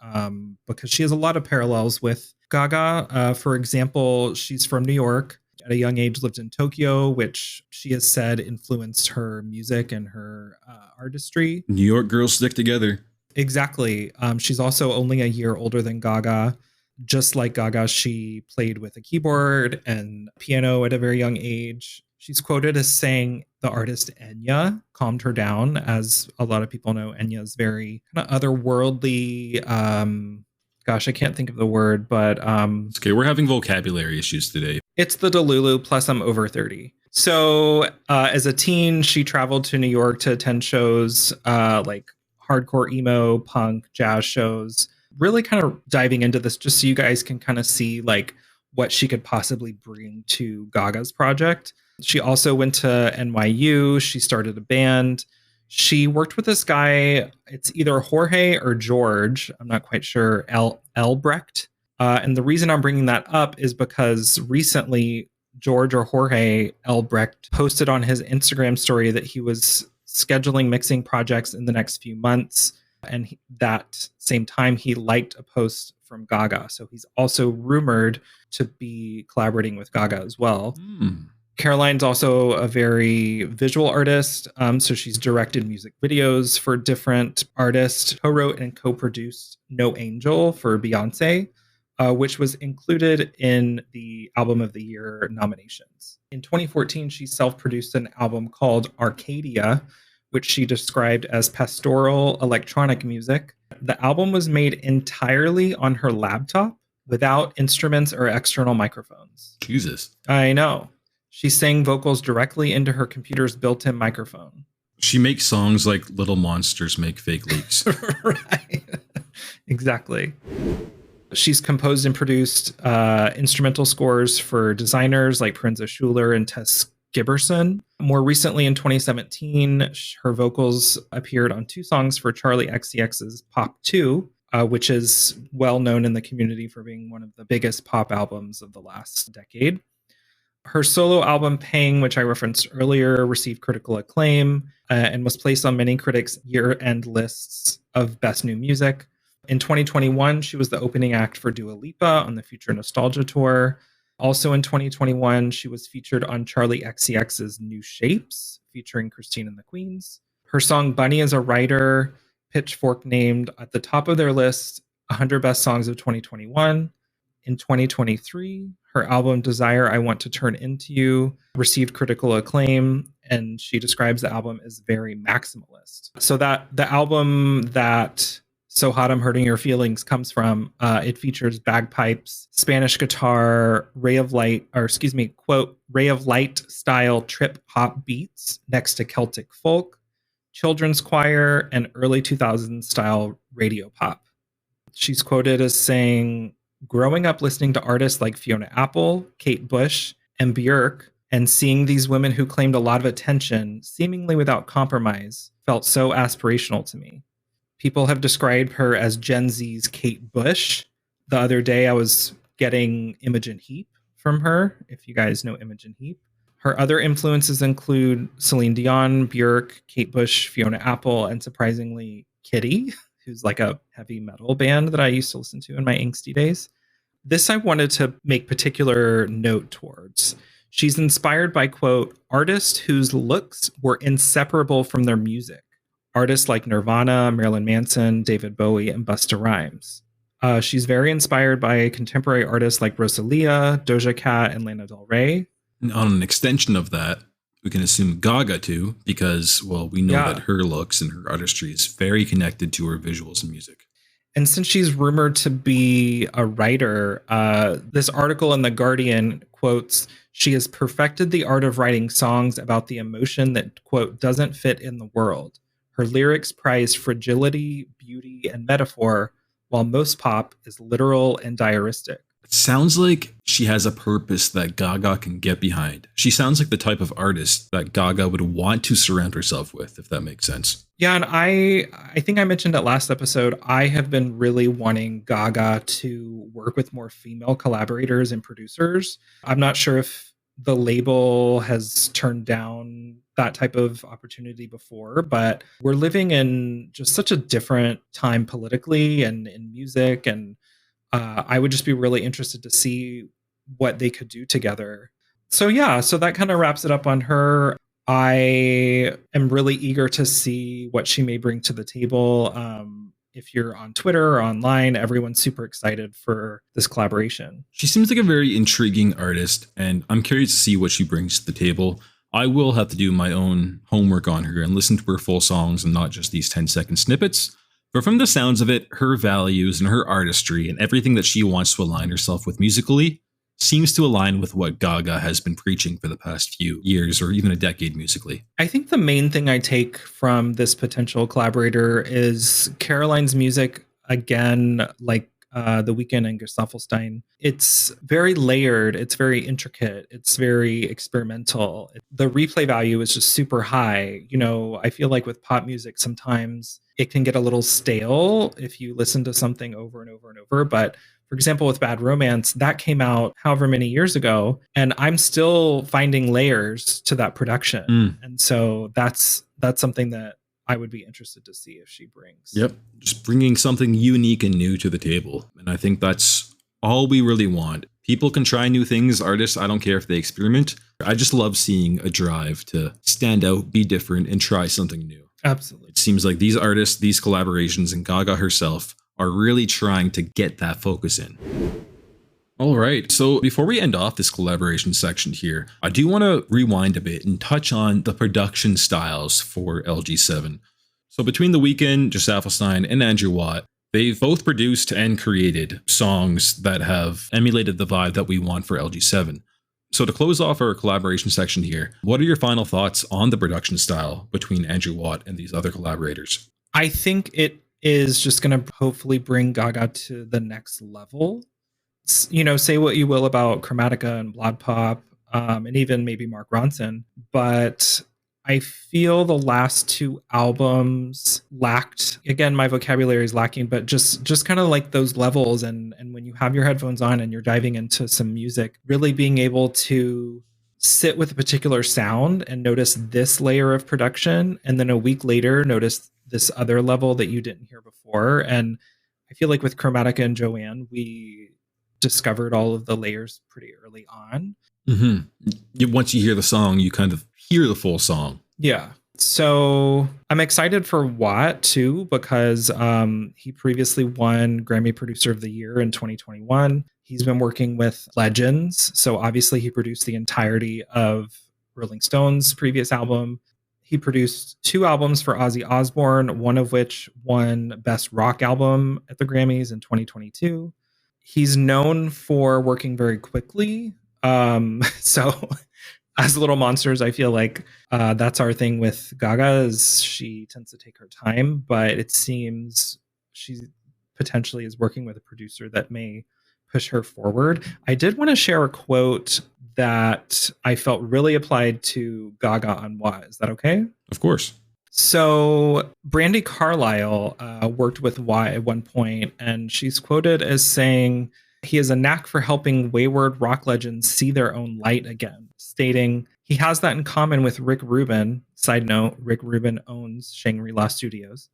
S2: because she has a lot of parallels with Gaga. For example, she's from New York. At a young age, lived in Tokyo, which she has said influenced her music and her artistry.
S1: New York girls stick together.
S2: Exactly. She's also only a year older than Gaga. Just like Gaga, she played with a keyboard and piano at a very young age. She's quoted as saying the artist Enya calmed her down. As a lot of people know, Enya is very kind of otherworldly. Gosh, I can't think of the word, but
S1: It's okay, we're having vocabulary issues today.
S2: it's the Delulu, plus I'm over 30. So as a teen, she traveled to New York to attend shows like hardcore emo, punk, jazz shows, really kind of diving into this just so you guys can kind of see like what she could possibly bring to Gaga's project. She also went to NYU. She started a band. She worked with this guy. It's either Jorge or George. I'm not quite sure. Elbrecht. And the reason I'm bringing that up is because recently George or Jorge Elbrecht posted on his Instagram story that he was scheduling mixing projects in the next few months. And that same time, he liked a post from Gaga. So he's also rumored to be collaborating with Gaga as well. Caroline's also a very visual artist. So she's directed music videos for different artists, co-wrote and co-produced No Angel for Beyonce, which was included in the Album of the Year nominations. In 2014, she self-produced an album called Arcadia, which she described as pastoral electronic music. The album was made entirely on her laptop without instruments or external microphones.
S1: Jesus.
S2: I know. She sang vocals directly into her computer's built-in microphone.
S1: She makes songs like Little Monsters make fake leaks.
S2: Right. Exactly. She's composed and produced instrumental scores for designers like Prinza Schuler and Tess Giberson. More recently, in 2017, her vocals appeared on 2 songs for Charlie XCX's Pop 2, which is well known in the community for being one of the biggest pop albums of the last decade. Her solo album, Pang, which I referenced earlier, received critical acclaim and was placed on many critics' year-end lists of Best New Music. In 2021, she was the opening act for Dua Lipa on the Future Nostalgia Tour. Also in 2021, she was featured on Charlie XCX's New Shapes, featuring Christine and the Queens. Her song Bunny is a Writer, Pitchfork named at the top of their list 100 Best Songs of 2021. In 2023, her album Desire I Want to Turn Into You received critical acclaim, and she describes the album as very maximalist. So that the album that So Hot I'm Hurting Your Feelings comes from, it features bagpipes, Spanish guitar, quote, ray of light style trip hop beats next to Celtic folk, children's choir, and early 2000s style radio pop. She's quoted as saying, growing up listening to artists like Fiona Apple, Kate Bush, and Björk, and seeing these women who claimed a lot of attention, seemingly without compromise, felt so aspirational to me. People have described her as Gen Z's Kate Bush. The other day, I was getting Imogen Heap from her, if you guys know Imogen Heap. Her other influences include Celine Dion, Björk, Kate Bush, Fiona Apple, and surprisingly, Kitty, who's like a heavy metal band that I used to listen to in my angsty days. This I wanted to make particular note towards. She's inspired by, quote, artists whose looks were inseparable from their music. Artists like Nirvana, Marilyn Manson, David Bowie, and Busta Rhymes. She's very inspired by contemporary artists like Rosalia, Doja Cat, and Lana Del Rey.
S1: And on an extension of that, we can assume Gaga too, because, well, we know that her looks and her artistry is very connected to her visuals and music.
S2: And since she's rumored to be a writer, this article in The Guardian quotes, she has perfected the art of writing songs about the emotion that, quote, doesn't fit in the world. Her lyrics prize fragility, beauty, and metaphor, while most pop is literal and diaristic.
S1: sounds like she has a purpose that Gaga can get behind. She sounds like the type of artist that Gaga would want to surround herself with, if that makes sense.
S2: Yeah, and I think I mentioned it last episode. I have been really wanting Gaga to work with more female collaborators and producers. I'm not sure if the label has turned down that type of opportunity before, but we're living in just such a different time politically and in music, and I would just be really interested to see what they could do together. So yeah, so that kind of wraps it up on her. I am really eager to see what she may bring to the table. If you're on Twitter or online, everyone's super excited for this collaboration.
S1: She seems like a very intriguing artist, and I'm curious to see what she brings to the table. I will have to do my own homework on her and listen to her full songs and not just these 10-second snippets. But from the sounds of it, her values and her artistry and everything that she wants to align herself with musically seems to align with what Gaga has been preaching for the past few years or even a decade musically.
S2: I think the main thing I take from this potential collaborator is Caroline's music, again, like the Weeknd and Gesaffelstein. It's very layered, it's very intricate, it's very experimental. The replay value is just super high. You know, I feel like with pop music, sometimes it can get a little stale if you listen to something over and over and over. But for example, with Bad Romance, that came out however many years ago, and I'm still finding layers to that production. And so that's something that I would be interested to see if she brings.
S1: Yep. Just bringing something unique and new to the table. And I think that's all we really want. People can try new things, artists, I don't care if they experiment. I just love seeing a drive to stand out, be different, and try something new.
S2: Absolutely.
S1: It seems like these artists, these collaborations, and Gaga herself are really trying to get that focus in. All right, so before we end off this collaboration section here, I do want to rewind a bit and touch on the production styles for LG7. So between The Weeknd, Gesaffelstein, and Andrew Watt, they've both produced and created songs that have emulated the vibe that we want for LG7. So to close off our collaboration section here, what are your final thoughts on the production style between Andrew Watt and these other collaborators?
S2: I think it is just going to hopefully bring Gaga to the next level. You know, say what you will about Chromatica and Blood Pop, and even maybe Mark Ronson, but I feel the last two albums lacked, again, my vocabulary is lacking, but just kind of like those levels. And when you have your headphones on and you're diving into some music, really being able to sit with a particular sound and notice this layer of production, and then a week later notice this other level that you didn't hear before. And I feel like with Chromatica and Joanne, we discovered all of the layers pretty early on.
S1: Once you hear the song, you kind of hear the full song.
S2: Yeah. So I'm excited for Watt too, because he previously won Grammy Producer of the Year in 2021. He's been working with legends. So obviously he produced the entirety of Rolling Stone's previous album. He produced 2 albums for Ozzy Osbourne, one of which won Best Rock Album at the Grammys in 2022. He's known for working very quickly. So as Little Monsters, I feel like that's our thing with Gaga, is she tends to take her time, but it seems she potentially is working with a producer that may push her forward. I did want to share a quote that I felt really applied to Gaga on What. Is that okay?
S1: Of course.
S2: So Brandi Carlile worked with Watt at one point, and she's quoted as saying, "He has a knack for helping wayward rock legends see their own light again," stating, "He has that in common with Rick Rubin." Side note, Rick Rubin owns Shangri-La Studios.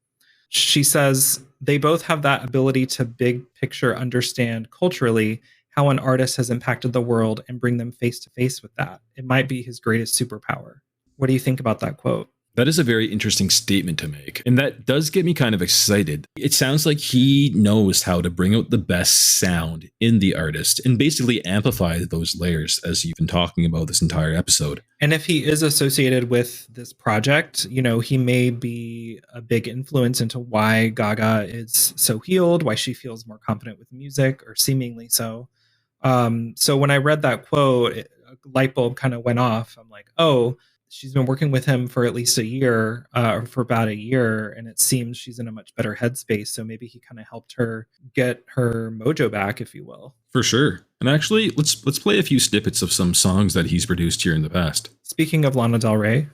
S2: She says, "They both have that ability to big picture understand culturally how an artist has impacted the world and bring them face to face with that. It might be his greatest superpower." What do you think about that quote?
S1: That is a very interesting statement to make. And that does get me kind of excited. It sounds like he knows how to bring out the best sound in the artist and basically amplify those layers, as you've been talking about this entire episode.
S2: And if he is associated with this project, you know, he may be a big influence into why Gaga is so healed, why she feels more confident with music, or seemingly so. So when I read that quote, a light bulb kind of went off. I'm like, oh, she's been working with him for at least a year, for about a year, and it seems she's in a much better headspace. So maybe he kind of helped her get her mojo back, if you will.
S1: For sure. And actually, let's play a few snippets of some songs that he's produced here in the past.
S2: Speaking of Lana Del Rey.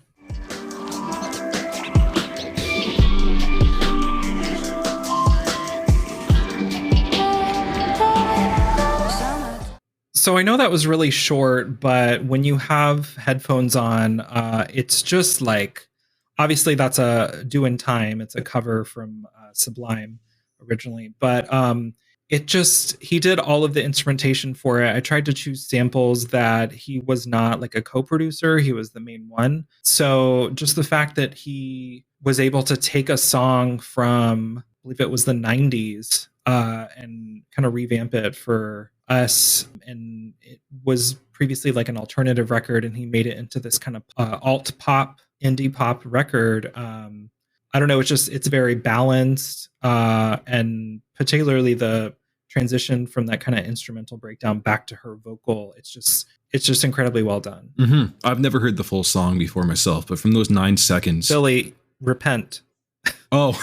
S2: So I know that was really short, but when you have headphones on, it's just like, obviously that's a Do in Time. It's a cover from Sublime originally, but he did all of the instrumentation for it. I tried to choose samples that he was not like a co-producer. He was the main one. So just the fact that he was able to take a song from, I believe it was the 90s, and kind of revamp it for us. And it was previously like an alternative record, and he made it into this kind of alt pop, indie pop record. I don't know. It's very balanced, and particularly the transition from that kind of instrumental breakdown back to her vocal. It's just incredibly well done.
S1: Mm-hmm. I've never heard the full song before myself, but from those 9 seconds,
S2: Billy, repent.
S1: Oh,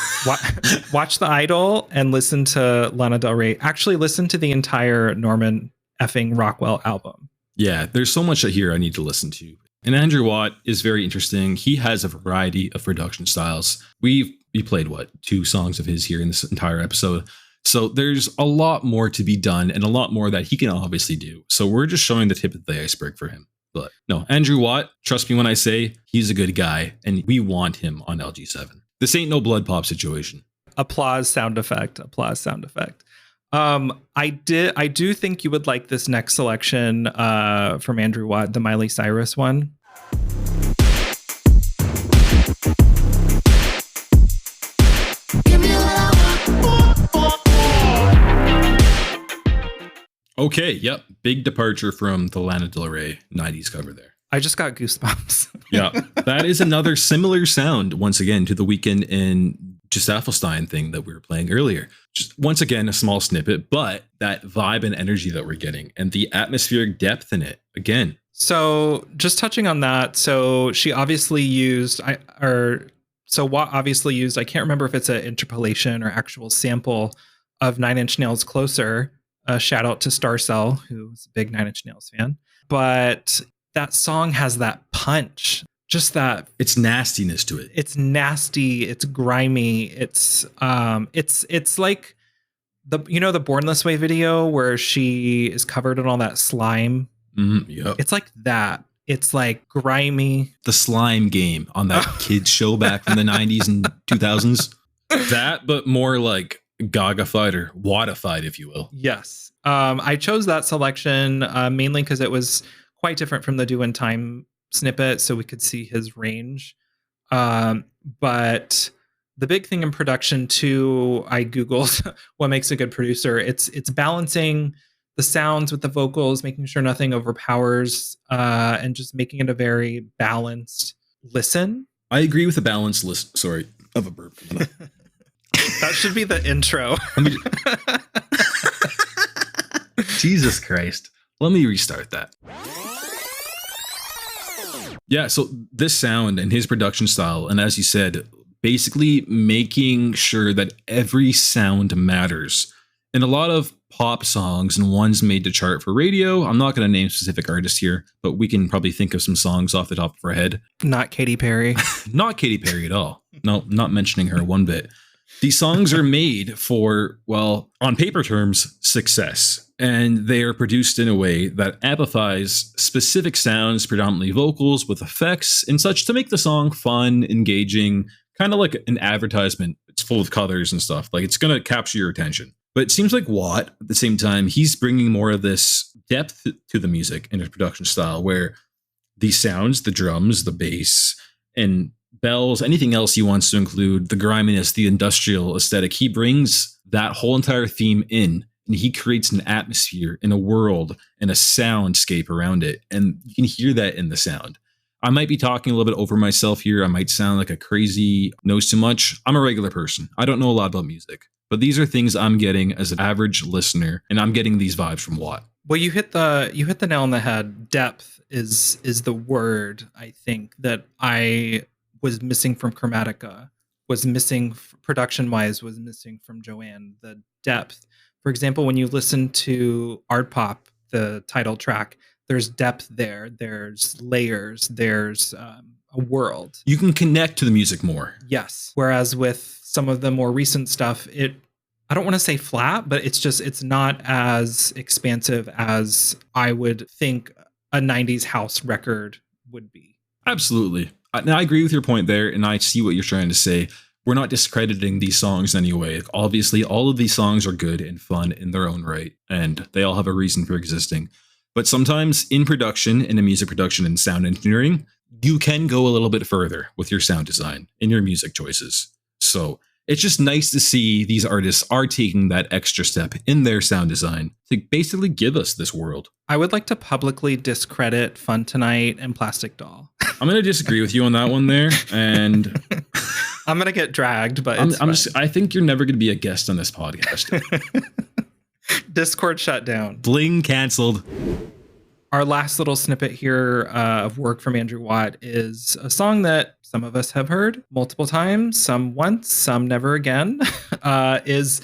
S2: Watch The Idol and listen to Lana Del Rey. Actually, listen to the entire Norman effing Rockwell album.
S1: Yeah, there's so much here I need to listen to. And Andrew Watt is very interesting. He has a variety of production styles. We played 2 songs of his here in this entire episode. So there's a lot more to be done and a lot more that he can obviously do. So we're just showing the tip of the iceberg for him. But no, Andrew Watt, trust me when I say he's a good guy and we want him on LG7. This ain't no blood pop situation.
S2: Applause sound effect. I do think you would like this next selection from Andrew Watt, the Miley Cyrus one.
S1: Okay, yep. Big departure from the Lana Del Rey 90s cover there.
S2: I just got goosebumps.
S1: Yeah, that is another similar sound, once again, to the Weeknd and Gesaffelstein thing that we were playing earlier. Just once again, a small snippet, but that vibe and energy that we're getting and the atmospheric depth in it, again.
S2: So just touching on that, so she obviously used, Watt obviously used, I can't remember if it's an interpolation or actual sample of 9 Inch Nails' Closer. Shout out to Starcell, who's a big 9 Inch Nails fan. But that song has that punch, just that.
S1: It's nastiness to it.
S2: It's nasty. It's grimy. It's like the Born This Way video where she is covered in all that slime.
S1: Yep.
S2: It's like that. It's like grimy.
S1: The slime game on that kids show back from the 90s and 2000s. That, but more like Gaga-fied or Watt-ified, if you will.
S2: Yes. I chose that selection mainly because it was quite different from the Do in Time snippet, so we could see his range. But the big thing in production too, I Googled what makes a good producer. It's balancing the sounds with the vocals, making sure nothing overpowers, and just making it a very balanced listen.
S1: I agree with the balanced list. Sorry, of a burp.
S2: That should be the intro.
S1: Jesus Christ. Let me restart that. Yeah, so this sound and his production style, and as you said, basically making sure that every sound matters. In a lot of pop songs and ones made to chart for radio, I'm not going to name specific artists here, but we can probably think of some songs off the top of our head.
S2: Not Katy Perry.
S1: Not Katy Perry at all. No, not mentioning her one bit. These songs are made for, well, on paper terms, success. And they are produced in a way that amplifies specific sounds, predominantly vocals, with effects and such to make the song fun, engaging, kind of like an advertisement. It's full of colors and stuff. Like, it's going to capture your attention. But it seems like Watt, at the same time, he's bringing more of this depth to the music in his production style, where these sounds, the drums, the bass, and bells, anything else he wants to include, the griminess, the industrial aesthetic, he brings that whole entire theme in. And he creates an atmosphere and a world and a soundscape around it. And you can hear that in the sound. I might be talking a little bit over myself here. I might sound like a crazy knows too much. I'm a regular person. I don't know a lot about music. But these are things I'm getting as an average listener. And I'm getting these vibes from Watt.
S2: Well, you hit the nail on the head. Depth is the word, I think, that I was missing from Chromatica, was missing production wise, was missing from Joanne. The depth. For example, when you listen to Art Pop, the title track, there's depth there. There's layers. There's a world.
S1: You can connect to the music more.
S2: Yes. Whereas with some of the more recent stuff, I don't want to say flat, but it's not as expansive as I would think a 90s house record would be.
S1: Absolutely. Now, I agree with your point there, and I see what you're trying to say. We're not discrediting these songs anyway. Obviously, all of these songs are good and fun in their own right, and they all have a reason for existing. But sometimes in production, in a music production and sound engineering, you can go a little bit further with your sound design and your music choices. So it's just nice to see these artists are taking that extra step in their sound design to basically give us this world.
S2: I would like to publicly discredit Fun Tonight and Plastic Doll.
S1: I'm going to disagree with you on that one there. And
S2: I'm going to get dragged, but
S1: I think you're never going to be a guest on this podcast.
S2: Discord shut down.
S1: Bling canceled.
S2: Our last little snippet here of work from Andrew Watt is a song that some of us have heard multiple times, some once, some never again, is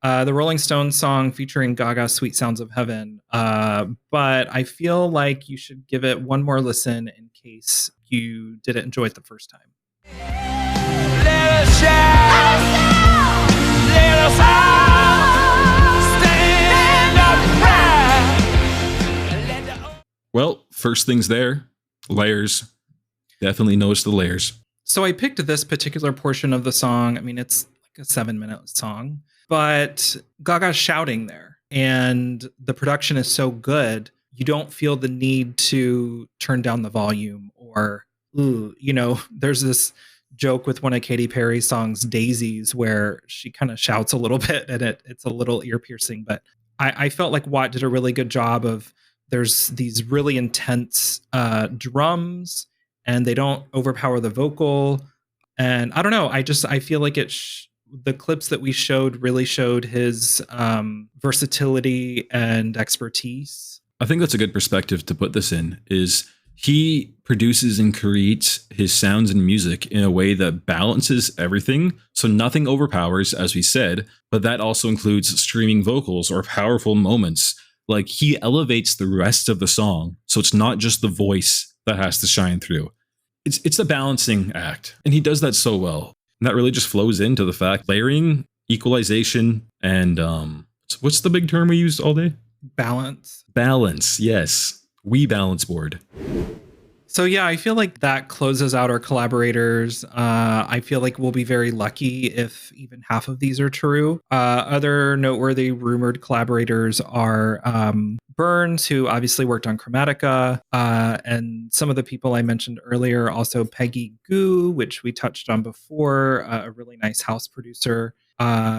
S2: the Rolling Stones song featuring Gaga, Sweet Sounds of Heaven. But I feel like you should give it one more listen in case you didn't enjoy it the first time.
S4: Let us shout. Let us all stand upright.
S1: Well, first things there, layers. Definitely notice the layers.
S2: So I picked this particular portion of the song. I mean, it's like a 7-minute song, but Gaga's shouting there, and the production is so good, you don't feel the need to turn down the volume or, there's this joke with one of Katy Perry's songs, Daisies, where she kind of shouts a little bit and it's a little ear piercing, but I felt like Watt did a really good job of, there's these really intense drums, and they don't overpower the vocal. And I don't know, I feel like the clips that we showed really showed his versatility and expertise.
S1: I think that's a good perspective to put this in, is he produces and creates his sounds and music in a way that balances everything. So nothing overpowers, as we said, but that also includes streaming vocals or powerful moments. Like, he elevates the rest of the song. So it's not just the voice that has to shine through. It's a balancing act. And he does that so well. And that really just flows into the fact, layering, equalization, and what's the big term we used all day?
S2: Balance.
S1: Balance, yes. We balance board.
S2: So yeah, I feel like that closes out our collaborators. I feel like we'll be very lucky if even half of these are true. Other noteworthy rumored collaborators are Burns, who obviously worked on Chromatica, and some of the people I mentioned earlier, also Peggy Goo, which we touched on before, a really nice house producer.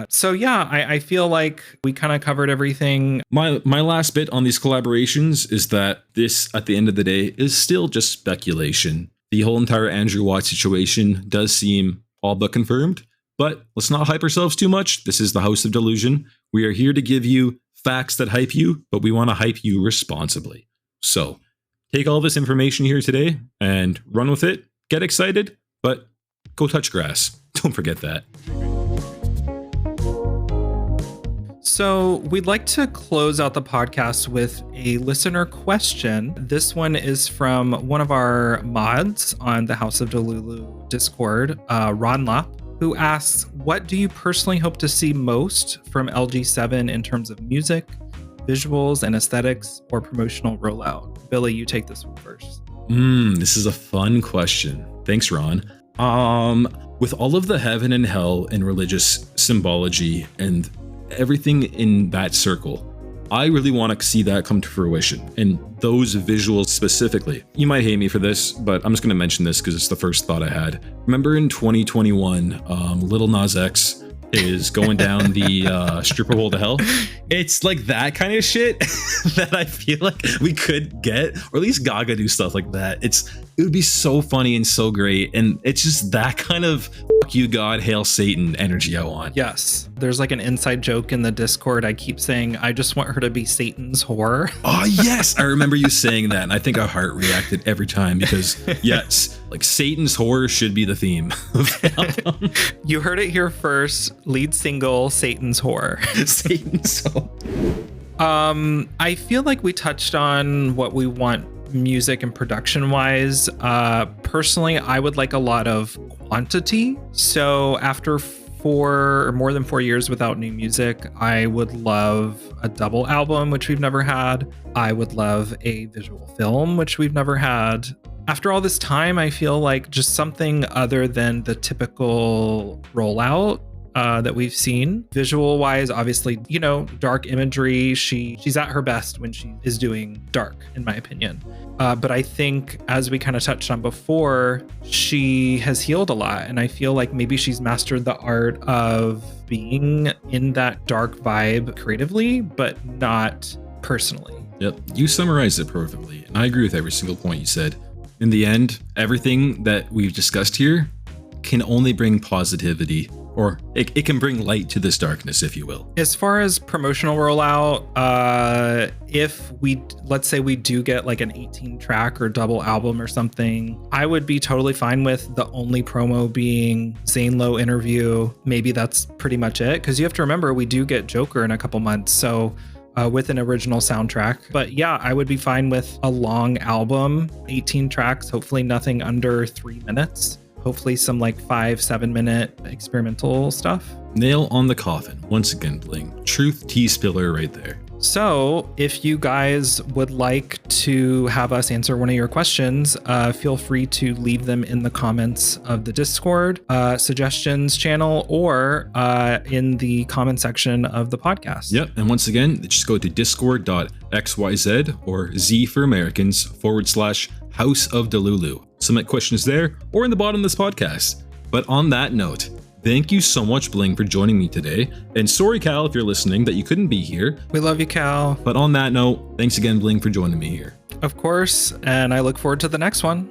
S2: So yeah, I feel like we kind of covered everything.
S1: My last bit on these collaborations is that this, at the end of the day, is still just speculation. The whole entire Andrew Watt situation does seem all but confirmed, but let's not hype ourselves too much. This is the House of Delusion. We are here to give you facts that hype you, but we want to hype you responsibly. So take all this information here today and run with it. Get excited, but go touch grass. Don't forget that.
S2: So we'd like to close out the podcast with a listener question. This one is from one of our mods on the House of Delulu Discord, Ron Lop, who asks, what do you personally hope to see most from LG7 in terms of music, visuals, and aesthetics, or promotional rollout? Billy, you take this one first.
S1: This is a fun question. Thanks, Ron. With all of the heaven and hell and religious symbology and everything in that circle, I really want to see that come to fruition, and those visuals specifically. You might hate me for this, but I'm just going to mention this because it's the first thought I had. Remember in 2021, Lil Nas X is going down the stripper hole to hell? It's like that kind of shit that I feel like we could get, or at least Gaga do stuff like that. It would be so funny and so great, and it's just that kind of fuck you, God, hail Satan energy I want.
S2: Yes. There's like an inside joke in the Discord. I keep saying, I just want her to be Satan's whore.
S1: Oh, yes. I remember you saying that. And I think our heart reacted every time because, yes, like Satan's horror should be the theme of the album.
S2: You heard it here first. Lead single, Satan's whore.
S1: Satan's horror.
S2: I feel like we touched on what we want music and production wise. Personally, I would like a lot of quantity. So after more than 4 years without new music, I would love a double album, which we've never had. I would love a visual film, which we've never had. After all this time, I feel like just something other than the typical rollout that we've seen. Visual wise, obviously, you know, dark imagery. She's at her best when she is doing dark, in my opinion. But I think, as we kind of touched on before, she has healed a lot. And I feel like maybe she's mastered the art of being in that dark vibe creatively, but not personally.
S1: Yep, you summarized it perfectly. And I agree with every single point you said. In the end, everything that we've discussed here can only bring positivity, or it can bring light to this darkness, if you will.
S2: As far as promotional rollout, if let's say we do get like an 18 track or double album or something, I would be totally fine with the only promo being Zane Lowe interview. Maybe that's pretty much it. Because you have to remember, we do get Joker in a couple months. So with an original soundtrack. But yeah, I would be fine with a long album, 18 tracks, hopefully nothing under 3 minutes. Hopefully some like 5-7 minute experimental stuff.
S1: Nail on the coffin. Once again, Bling. Truth tea spiller right there.
S2: So if you guys would like to have us answer one of your questions, feel free to leave them in the comments of the Discord suggestions channel or in the comment section of the podcast.
S1: Yep. And once again, just go to discord.xyz or Z for Americans /House of Delulu. Submit questions there or in the bottom of this podcast. But on that note, thank you so much, Bling, for joining me today. And sorry, Cal, if you're listening, that you couldn't be here.
S2: We love you, Cal.
S1: But on that note, thanks again, Bling, for joining me here.
S2: Of course. And I look forward to the next one.